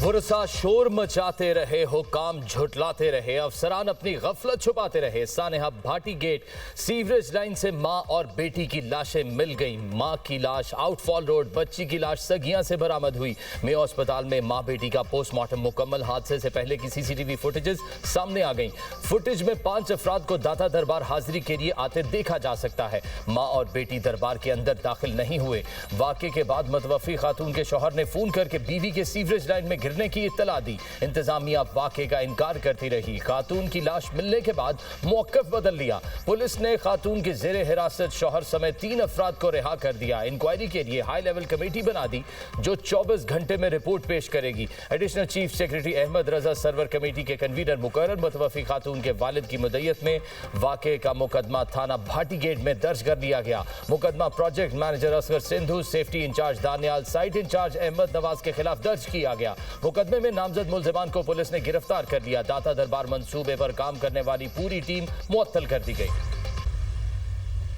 वुरसा शोर मचाते रहे, हुकाम झुटलाते रहे, अफसरान अपनी गफलत छुपाते रहे। सानेहा भाटी गेट सीवरेज लाइन से मां और बेटी की लाशें मिल गईं। मां की लाश आउटफॉल रोड, बच्ची की लाश सगिया से बरामद हुई। मेयो अस्पताल में मां बेटी का पोस्टमार्टम मुकम्मल। हादसे से पहले की सीसीटीवी फुटेजेस सामने आ गई। फुटेज में 5 अफराद को दाता दरबार हाजिरी के लिए आते देखा जा सकता है। मां और बेटी दरबार के अंदर दाखिल नहीं हुए। वाकये के बाद मतवफी खातून के शौहर ने फोन करके बीवी के सीवरेज लाइन में गिरने की इत्तला दी। इंतजामिया वाकये का इनकार करती रही। खातून की लाश मिलने के बाद मौक़िफ़ बदल लिया। पुलिस ने खातून के ज़ेरे हिरासत शौहर समेत 3 अफराद को रिहा कर दिया। इंक्वायरी के लिए हाई लेवल कमेटी बना दी जो 24 घंटे में रिपोर्ट पेश करेगी। एडिशनल चीफ सेक्रेटरी अहमद रजा सरवर कमेटी के कन्वीनर मुकर्रर। मतवफी खातून के वालिद की मदय्यत में वाकये का मुकदमा थाना भाटी गेट में दर्ज कर लिया गया। मुकदमा project manager Asghar Sindhu, safety incharge Daniyal, site incharge Ahmed Nawaz के खिलाफ दर्ज किया गया। मुकदमे में नामजद मुल्जिमान को पुलिस ने गिरफ्तार कर लिया। दाता दरबार मंसूबे पर काम करने वाली पूरी टीम मुअत्तल कर दी गई।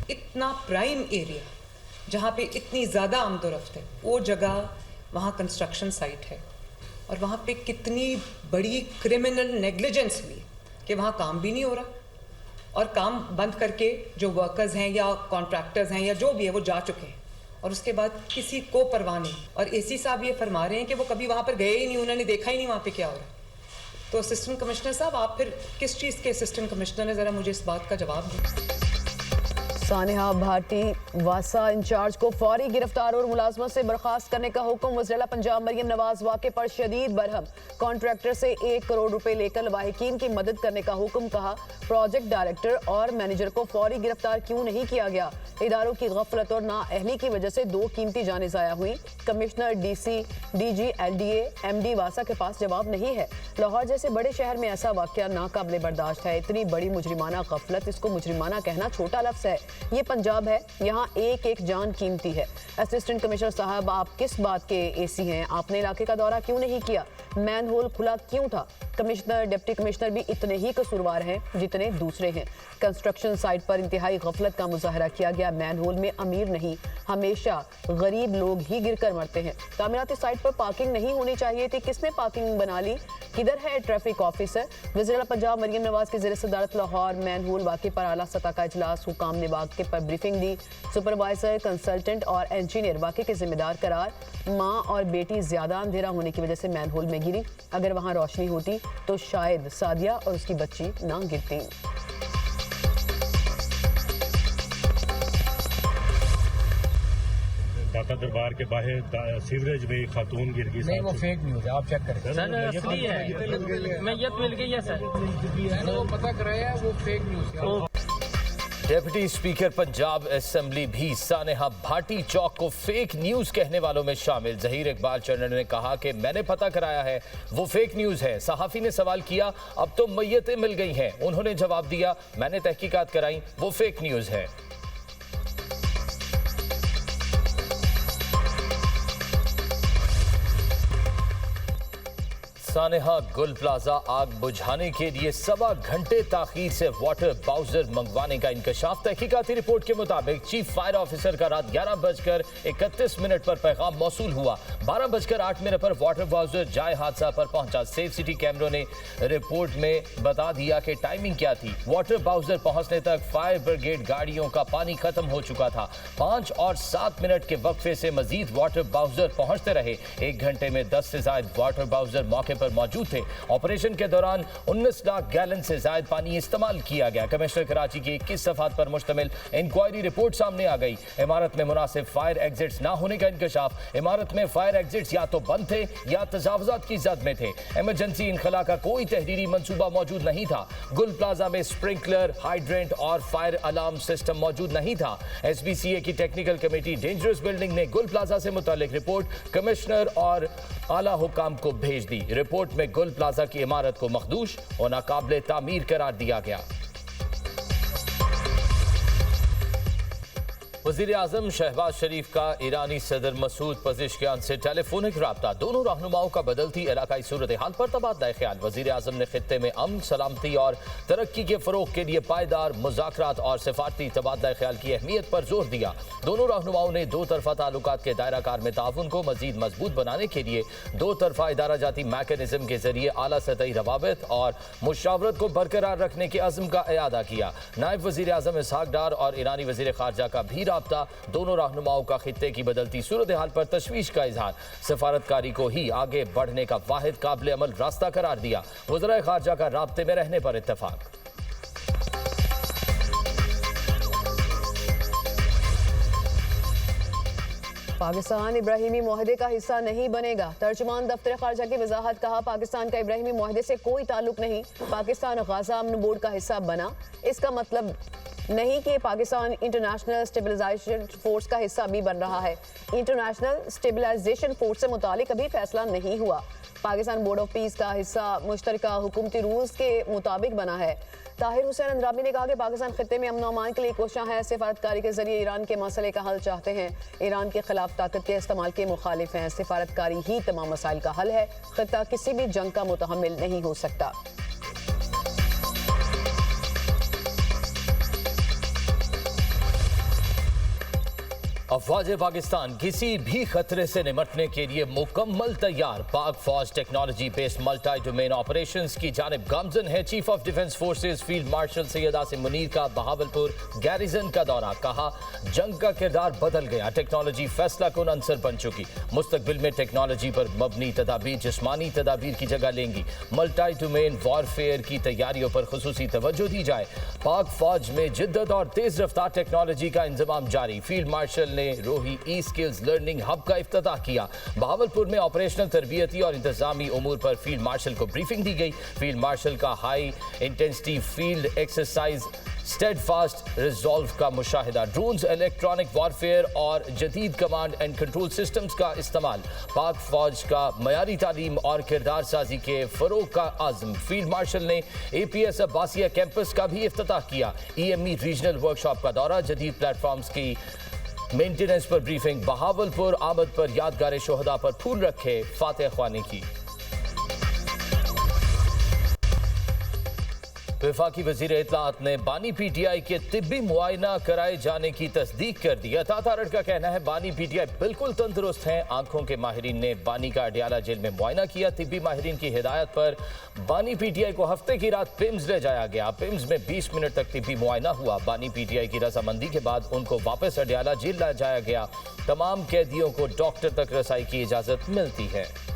इतना प्राइम एरिया जहाँ पे इतनी ज़्यादा आमदोरफ्त है, वो जगह वहाँ कंस्ट्रक्शन साइट है और वहाँ पे कितनी बड़ी क्रिमिनल नेग्लिजेंस हुई कि वहाँ काम भी नहीं हो रहा और काम बंद करके जो वर्कर्स हैं या कॉन्ट्रैक्टर्स हैं या जो भी है वो जा चुके हैं और उसके बाद किसी को परवाह नहीं। और एसी साहब ये फरमा रहे हैं कि वो कभी वहाँ पर गए ही नहीं, उन्होंने देखा ही नहीं वहाँ पे क्या हो रहा है। तो असिस्टेंट कमिश्नर साहब, आप फिर किस चीज़ के असिस्टेंट कमिश्नर हैं, ज़रा मुझे इस बात का जवाब दें। सानेहा भाटी वासा इंचार्ज को फौरी गिरफ्तार और मुलाजमत से बर्खास्त करने का हुक्म। वज़ीर पंजाब मरियम नवाज वाक़े पर शदीद बरहम। कॉन्ट्रैक्टर से 1 करोड़ रुपए लेकर लाहिकीन की मदद करने का हुक्म। कहा प्रोजेक्ट डायरेक्टर और मैनेजर को फौरी गिरफ्तार क्यों नहीं किया गया। इदारों की गफलत और नाअहली की वजह से 2 कीमती जानें ज़ाया हुई। Commissioner, DC, DG, LDA, MD वासा के पास जवाब नहीं है। लाहौर जैसे बड़े शहर में ऐसा वाक़या नाकाबिले बर्दाश्त है। इतनी बड़ी मुजरिमाना गफलत, इसको मुजरिमाना कहना छोटा लफ्ज़ है। ये पंजाब है, यहाँ एक एक जान कीमती है। असिस्टेंट कमिश्नर साहब, आप किस बात के एसी हैं? आपने इलाके का दौरा क्यों नहीं किया? मैन होल खुला क्यों था? कमिश्नर, डिप्टी कमिश्नर भी इतने ही कसूरवार हैं जितने दूसरे हैं। कंस्ट्रक्शन साइट पर इंतहाई गफलत का मुजाहरा किया गया। मैन होल में अमीर नहीं, हमेशा गरीब लोग ही गिरकर मरते हैं। तामीराती साइट पर पार्किंग नहीं होनी चाहिए थी, किसने पार्किंग बना ली? किधर है ट्रैफिक ऑफिसर? वज़ीर पंजाब मरियम नवाज की ज़ेर सदारत लाहौर मैन होल वाक़े पर आला सतह का इजलास। हुकाम ने वाक़े पर ब्रीफिंग दी। सुपरवाइजर, कंसल्टेंट और इंजीनियर वाक़े के जिम्मेदार करार। माँ और बेटी ज़्यादा अंधेरा होने की वजह से मैन होल में गिरी। अगर वहाँ रोशनी होती तो शायद सादिया और उसकी बच्ची ना गिरती। दाता दरबार के बाहर सीवरेज में खातून गिर गई। नहीं, वो फेक न्यूज़ है, आप चेक करें। सर असली है, मैयत मिल गई है सर। मैंने वो पता कराया है, वो फेक न्यूज़ है। डेप्यूटी स्पीकर पंजाब असेंबली भी सानेहा भाटी चौक को फेक न्यूज कहने वालों में शामिल। जहीर इकबाल चन्नड़ ने कहा कि मैंने पता कराया है, वो फेक न्यूज है। सहाफी ने सवाल किया, अब तो मैयतें मिल गई हैं। उन्होंने जवाब दिया, मैंने तहकीकात कराई, वो फेक न्यूज है। सानेहा गुल प्लाजा आग बुझाने के लिए 1.25 घंटे ताखीर से वाटर बाउजर मंगवाने का इंकशाफ। तहकीकाती रिपोर्ट के मुताबिक चीफ फायर ऑफिसर का रात 11:31 पर पैगाम मौसूल हुआ। 12:08 पर वाटर बाउजर जाए हादसा पर पहुंचा। सेफ सिटी कैमरों ने रिपोर्ट में बता दिया कि टाइमिंग क्या थी। वाटर बाउजर पहुंचने तक फायर ब्रिगेड गाड़ियों का पानी खत्म हो चुका था। 5 और 7 मिनट के वक्फे से मजीद वाटर बाउजर पहुंचते रहे। 1 घंटे में 10 से ज्यादा वाटर बाउजर मौके पर मौजूद थे। ऑपरेशन के दौरान 19 लाख गैलन से ज्यादा पानी इस्तेमाल किया गया। कमिश्नर कराची की 21 सफ़हात पर मुश्तमिल इंक्वायरी रिपोर्ट सामने आ गई। इमारत में मुनासिब फायर एग्जिट्स ना होने का इंकशाफ। इमारत में फायर एग्जिट्स या तो बंद थे या तजावुजात की जद में थे। इमरजेंसी इनखला का कोई तहरीरी मंसूबा मौजूद नहीं था। गुल प्लाजा में स्प्रिंकलर, हाइड्रेंट और फायर अलार्म सिस्टम मौजूद नहीं था। SBCA की टेक्निकल कमेटी डेंजरस बिल्डिंग ने गुल प्लाजा से मुतालिक रिपोर्ट कमिश्नर और आला हुकाम को भेज दी। रिपोर्ट में गुल प्लाजा की इमारत को मखदूश और नाकाबिले तामीर करार दिया गया। वज़ीर आज़म शहबाज शरीफ का ईरानी सदर मसूद पज़ेश्कियान से टेलीफोनिक राब्ता। दोनों रहनुमाओं का बदलती इलाकाई सूरत हाल पर तबादला ख्याल। वज़ीर आज़म ने खित्ते में अमन, सलामती और तरक्की के फ़रोग़ के लिए पायदार मुज़ाकरात और सिफारती तबादला ख्याल की अहमियत पर जोर दिया। दोनों रहनुमाओं ने दो तरफ़ा ताल्लुकात के दायरा कार में ताउन को मज़ीद मजबूत बनाने के लिए दो तरफ़ा इदारा जाती मैकेनिज़्म के ज़रिए आला सतही रवाबित और मुशावरत को बरकरार रखने के अज़्म का इआदा किया। नायब वज़ीर आज़म इसहाक डार और ईरानी वज़ीर ख़ारजा का भी राब्ता। दोनों रहनुमाओं का खित्ते की बदलती सूरत हाल पर तशवीश का इजहार। सफारतकारी को ही आगे बढ़ने का वाहिद काबिल अमल रास्ता करार दिया। वज़राए ख़ारजा का राब्ते में रहने पर इत्तफाक। पाकिस्तान इब्राहिमी मुआहदे का हिस्सा नहीं बनेगा। तर्जुमान दफ्तर खारजा की वजाहत। कहा, पाकिस्तान का इब्राहिमी मुआहदे से कोई ताल्लुक नहीं। पाकिस्तान गाजा अमन बोर्ड का हिस्सा बना, इसका मतलब नहीं कि पाकिस्तान इंटरनेशनल स्टेबलाइजेशन फोर्स का हिस्सा भी बन रहा है। इंटरनेशनल स्टेबलाइजेशन फोर्स से मुतालिक अभी फैसला नहीं हुआ। पाकिस्तान बोर्ड ऑफ पीस का हिस्सा मुश्तरका हुकूमती रूल्स के मुताबिक बना है। ताहिर हुसैन अंद्राबी ने कहा कि पाकिस्तान खित्ते में अमन अमान के लिए कोशिश है। सिफारतकारी के जरिए ईरान के मसले का हल चाहते हैं। ईरान के खिलाफ ताकत के इस्तेमाल के मुखालिफ हैं। सिफारतकारी ही तमाम मसाइल का हल है। खित्ता किसी भी जंग का मुतहम्मिल नहीं हो सकता। अफवाज पाकिस्तान किसी भी खतरे से निपटने के लिए मुकम्मल तैयार। पाक फौज technology based multi domain operations की जानिब गामजन है। Chief of defence forces field marshal Syed Asim Munir का बहावलपुर गैरिजन का दौरा। कहा, जंग का किरदार बदल गया, टेक्नोलॉजी फैसला कुन अंसर बन चुकी। मुस्तकबिल में टेक्नोलॉजी पर मबनी तदाबीर जिस्मानी तदाबीर की जगह लेंगी। मल्टी डोमेन वॉरफेयर की तैयारियों पर खुसूसी तवज्जो दी जाए। पाक फौज में जिद्दत और तेज रफ्तार टेक्नोलॉजी का इंतजाम जारी। फील्ड मार्शल ने रोही ई स्किल्स लर्निंग हब का इफ्तिताह किया। बहावलपुर में ऑपरेशनल तरबियती और इंतजामी उमूर पर फील्ड मार्शल को ब्रीफिंग दी गई। फील्ड मार्शल का high intensity field exercise steadfast resolve का मुशाहिदा। ड्रोन्स, इलेक्ट्रॉनिक वॉरफेयर और जदीद कमांड एंड कंट्रोल सिस्टम्स का इस्तेमाल। पाक फौज का मयारी तालीम और किरदार साजी के फरोग का आज़म। फील्ड मार्शल ने APS अब्बासिया कैंपस का भी इफ्तिताह किया। EME रीजनल वर्कशॉप का दौरा। जदीद प्लेटफॉर्म्स की मेंटेनेंस पर ब्रीफिंग। बहावलपुर आमद पर यादगार शोहदा पर फूल रखे फातेह ख्वानी की। वफाकी वज़ीर इत्तलात ने बानी PTI के तिब्बी मुआयना कराए जाने की तस्दीक कर दी। अतात आरड़ का कहना है, बानी PTI बिल्कुल तंदुरुस्त हैं। आंखों के माहिरीन ने बानी का अडियाला जेल में मुआयना किया। तिब्बी माहिरीन की हिदायत पर बानी PTI को हफ्ते की रात पिम्स ले जाया गया। पिम्स में 20 मिनट तक तिब्बी मुआयना हुआ। बानी PTI की रजामंदी के बाद उनको वापस अडियाला जेल ला जाया गया। तमाम कैदियों को डॉक्टर तक रसाई की इजाज़त मिलती है।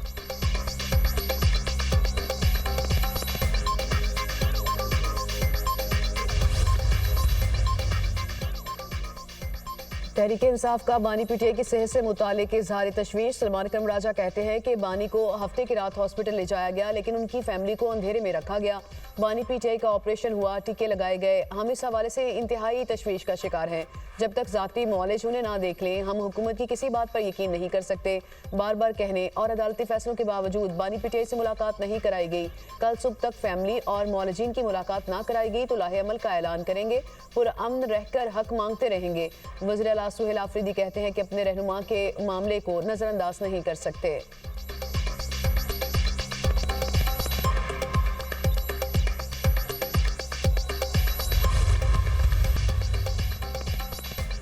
तहरीक इंसाफ का बानी PTI की सेहत से मुतालिक इजहार तशवीश। सलमान अकरम राजा कहते हैं कि बानी को हफ्ते की रात हॉस्पिटल ले जाया गया, लेकिन उनकी फैमिली को अंधेरे में रखा गया। बानी PTI का ऑपरेशन हुआ, टीके लगाए गए। हम इस हवाले से इंतहाई तशवीश का शिकार हैं। जब तक ज़ाती मौलेज उन्हें ना देख लें, हम हुकूमत की किसी बात पर यकीन नहीं कर सकते। बार बार कहने और अदालती फैसलों के बावजूद बानी PTI से मुलाकात नहीं कराई गई। कल सुबह तक फैमिली और मौलजीन की मुलाकात ना कराई गई तो लाहे अमल का ऐलान करेंगे। पुरअमन रहकर हक मांगते रहेंगे। वज़ीर आला सुहेल आफरीदी कहते हैं कि अपने रहनुमा के मामले को नज़रअंदाज नहीं कर सकते।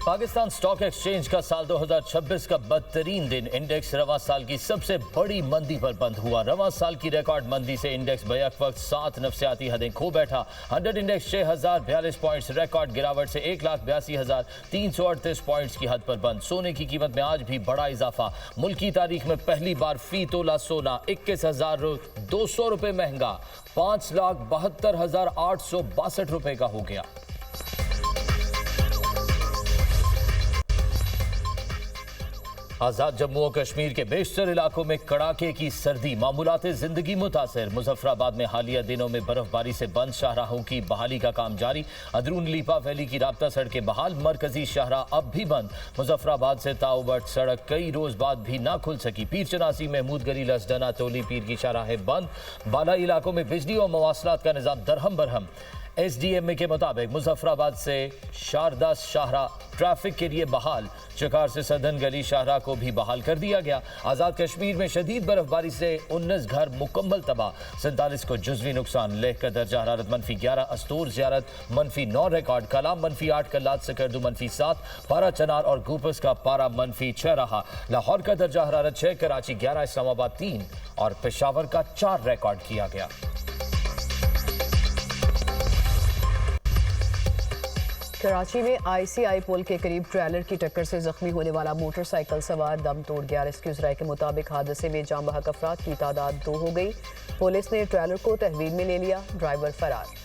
पाकिस्तान स्टॉक एक्सचेंज का साल 2026 का बदतरीन दिन। इंडेक्स रवां साल की सबसे बड़ी मंदी पर बंद हुआ। रवां साल की रिकॉर्ड मंदी से इंडेक्स बैक वक्त 7 नफसियाती हदें खो बैठा। 100 इंडेक्स 6042 पॉइंट्स रिकॉर्ड गिरावट से 1,82,338 पॉइंट्स की हद पर बंद। सोने की कीमत में आज भी बड़ा इजाफा। मुल्की तारीख में पहली बार फी तोला सोना 21,200 रुपये महंगा 5,72,862 रुपये का हो गया। आज़ाद जम्मू और कश्मीर के बेशतर इलाकों में कड़ाके की सर्दी। मामूलात जिंदगी मुतासर। मुजफ्फराबाद में हालिया दिनों में बर्फबारी से बंद शाहराहों की बहाली का काम जारी। अंदरून लीपा वैली की राब्ता सड़कें बहाल। मरकजी शाहराह अब भी बंद। मुजफ्फराबाद से ताउबट सड़क कई रोज बाद भी ना खुल सकी। पीर चनासी, महमूद गली, लसडना, तोली पीर की शाहराहें बंद। बालाई इलाकों में बिजली और मवासलात का निज़ाम दरहम बरहम। एसडीएमए के मुताबिक मुजफ्फराबाद से शारदा शाहरा ट्रैफिक के लिए बहाल। चकार से सदन गली शाहरा को भी बहाल कर दिया गया। आज़ाद कश्मीर में शदीद बर्फबारी से 19 घर मुकम्मल तबाह, 47 को जुज़वी नुकसान। लेह का दर्जा हरारत -11, अस्तूर ज़ियारत -9 रिकॉर्ड, कलाम -8, कल्लात सकर्दू -7, पारा चनार और गूपस का पारा -6 रहा। लाहौर का दर्जा हरारत 6, कराची 11, इस्लामाबाद 3 और पेशावर का 4 रिकॉर्ड किया गया। कराची में आईसीआई पुल के करीब ट्रेलर की टक्कर से जख्मी होने वाला मोटरसाइकिल सवार दम तोड़ गया। रेस्क्यूज राय के मुताबिक हादसे में जाम बहक अफराद की तादाद 2 हो गई। पुलिस ने ट्रेलर को तहवील में ले लिया, ड्राइवर फरार।